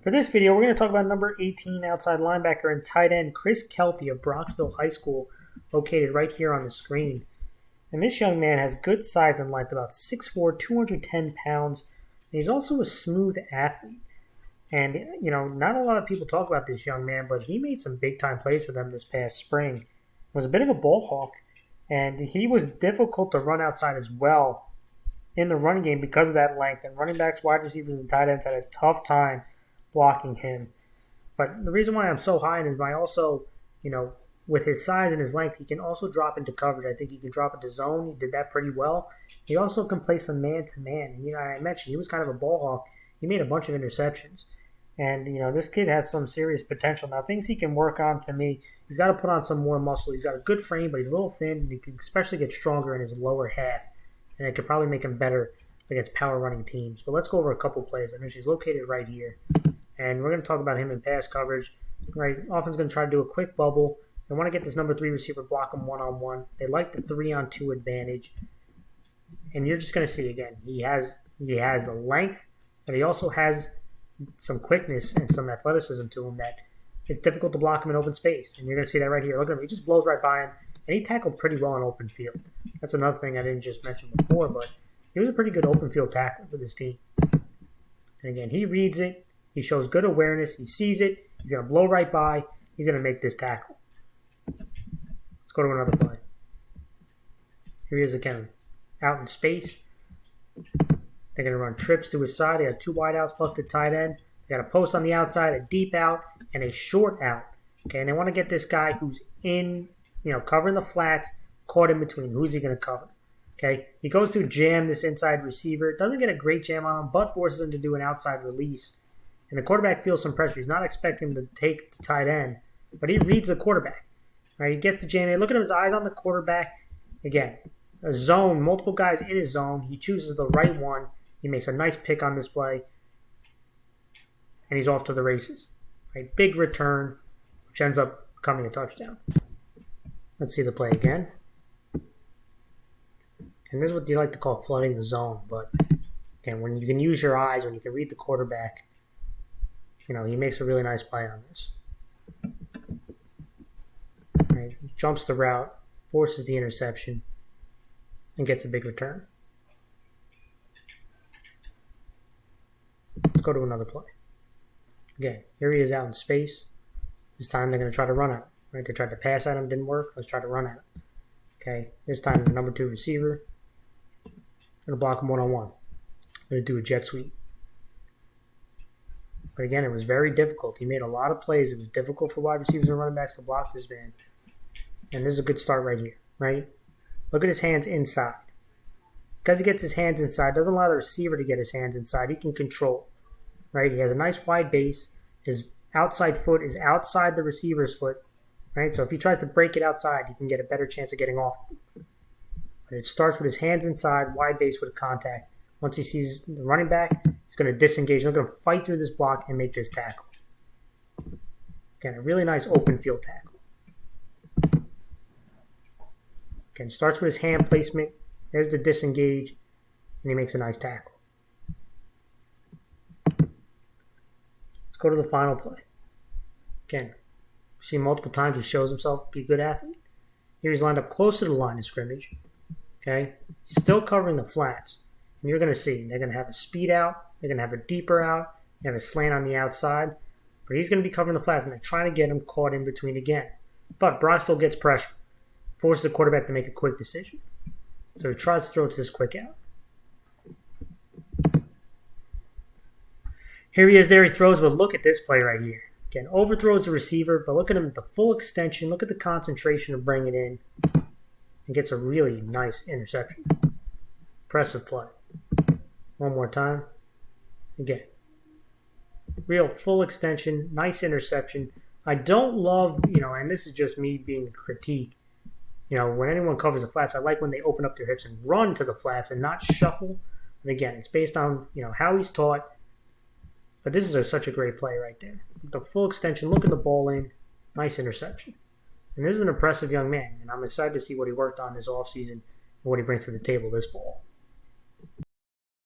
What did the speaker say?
For this video, we're going to talk about number 18 outside linebacker and tight end Chris Kelty of Bronxville High School, located right here on the screen. And this young man has good size and length, about 6'4", 210 pounds. And he's also a smooth athlete. And, not a lot of people talk about this young man, but he made some big-time plays for them this past spring. He was a bit of a ball hawk, and he was difficult to run outside as well in the running game because of that length. And running backs, wide receivers, and tight ends had a tough time blocking him. But the reason why I'm so high on him is by also, with his size and his length, he can also drop into coverage. I think he can drop into zone. He did that pretty well. He also can play some man-to-man. And, I mentioned he was kind of a ball hawk. He made a bunch of interceptions. And, this kid has some serious potential. Now, things he can work on, to me, he's got to put on some more muscle. He's got a good frame, but he's a little thin, and he can especially get stronger in his lower half. And it could probably make him better against power running teams. But let's go over a couple plays. I know she's located right here. And we're going to talk about him in pass coverage. Right, offense going to try to do a quick bubble. They want to get this number 3 receiver, block him one-on-one. They like the 3-on-2 advantage. And you're just going to see, again, he has the length, but he also has some quickness and some athleticism to him that it's difficult to block him in open space. And you're going to see that right here. Look at him. He just blows right by him. And he tackled pretty well in open field. That's another thing I didn't just mention before, but he was a pretty good open field tackler for this team. And again, he reads it. He shows good awareness. He sees it. He's going to blow right by. He's going to make this tackle. Let's go to another play. Here he is again, out in space. They're going to run trips to his side. They have 2 wideouts plus the tight end. They got a post on the outside, a deep out, and a short out. Okay, and they want to get this guy who's in, covering the flats, caught in between. Who's he going to cover? Okay, he goes to jam this inside receiver. Doesn't get a great jam on him, but forces him to do an outside release. And the quarterback feels some pressure. He's not expecting him to take the tight end, but he reads the quarterback. Right, he gets the jam. Look at him, his eyes on the quarterback. Again, a zone, multiple guys in his zone. He chooses the right one. He makes a nice pick on this play, and he's off to the races. Right, big return, which ends up becoming a touchdown. Let's see the play again. And this is what you like to call flooding the zone. But again, when you can use your eyes, when you can read the quarterback, he makes a really nice play on this. Right, he jumps the route, forces the interception, and gets a big return. Let's go to another play. Again, here he is out in space. This time they're going to try to run at him. Right, they tried to pass at him, didn't work. Let's try to run at him. Okay, this time the number 2 receiver. Going to block him one-on-one. Going to do a jet sweep. But again, it was very difficult. He made a lot of plays. It was difficult for wide receivers and running backs to block this man. And this is a good start right here, right? Look at his hands inside. Because he gets his hands inside, doesn't allow the receiver to get his hands inside. He can control, right? He has a nice wide base. His outside foot is outside the receiver's foot, right? So if he tries to break it outside, he can get a better chance of getting off. But it starts with his hands inside, wide base with contact. Once he sees the running back, he's going to disengage. He's going to fight through this block and make this tackle. Again, a really nice open field tackle. Again, starts with his hand placement. There's the disengage, and he makes a nice tackle. Let's go to the final play. Again, we've seen multiple times he shows himself to be a good athlete. Here he's lined up close to the line of scrimmage. Okay, still covering the flats. And you're going to see they're going to have a speed out. They're going to have a deeper out. They have a slant on the outside. But he's going to be covering the flats, and they're trying to get him caught in between again. But Bronxville gets pressure. Forces the quarterback to make a quick decision. So he tries to throw to this quick out. Here he is there. He throws, but look at this play right here. Again, overthrows the receiver, but look at him at the full extension. Look at the concentration of bringing it in. And gets a really nice interception. Impressive play. One more time. Again. Real full extension. Nice interception. I don't love, and this is just me being a critique. When anyone covers the flats, I like when they open up their hips and run to the flats and not shuffle. And again, it's based on, how he's taught. But this is such a great play right there. The full extension, look at the ball in. Nice interception. And this is an impressive young man. And I'm excited to see what he worked on this offseason and what he brings to the table this fall.